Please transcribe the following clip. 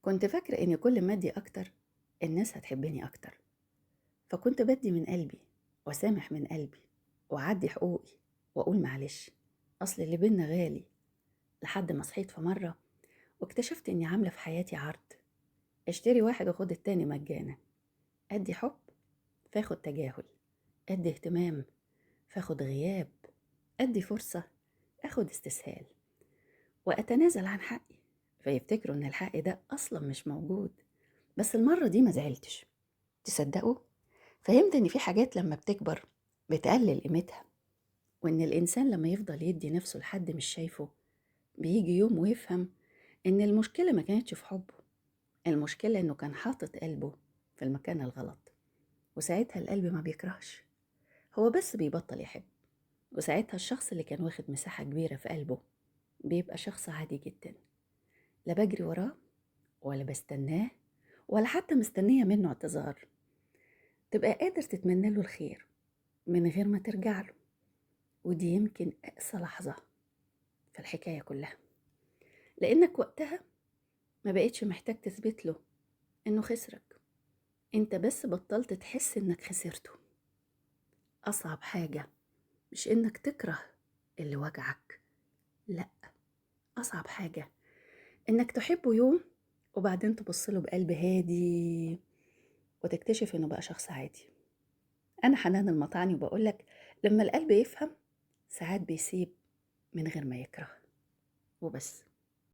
كنت فاكرة إني كل ما أدي أكتر الناس هتحبني أكتر، فكنت بدي من قلبي وأسامح من قلبي وأعدي حقوقي وأقول معلش، أصل اللي بينا غالي. لحد ما صحيت في مرة واكتشفت إني عاملة في حياتي عرض: اشتري واحد وخد التاني مجانا. أدي حب فاخد تجاهل، أدي اهتمام فاخد غياب، أدي فرصة أخد استسهال، وأتنازل عن حقي فيفتكروا إن الحق ده أصلا مش موجود. بس المرة دي ما زعلتش. تصدقوا؟ فهمت إن في حاجات لما بتكبر بتقلل قيمتها، وإن الإنسان لما يفضل يدي نفسه لحد مش شايفه بيجي يوم ويفهم إن المشكلة ما كانتش في حبه، المشكلة إنه كان حاطط قلبه في المكان الغلط. وساعتها القلب ما بيكرهش، هو بس بيبطل يحب. وساعتها الشخص اللي كان واخد مساحة كبيرة في قلبه بيبقى شخص عادي جدا، لا بجري وراه ولا بستناه ولا حتى مستنية منه اعتذار. تبقى قادر تتمنى له الخير من غير ما ترجع له، ودي يمكن أقسى لحظة في الحكاية كلها، لأنك وقتها ما بقيتش محتاج تثبت له إنه خسرك، أنت بس بطلت تحس إنك خسرته. أصعب حاجة مش إنك تكره اللي وجعك، لأ، أصعب حاجة إنك تحبه يوم وبعدين تبصله بقلب هادي وتكتشف إنه بقى شخص عادي. أنا حنان المطعني وبقولك لما القلب يفهم ساعات بيسيب من غير ما يكره وبس.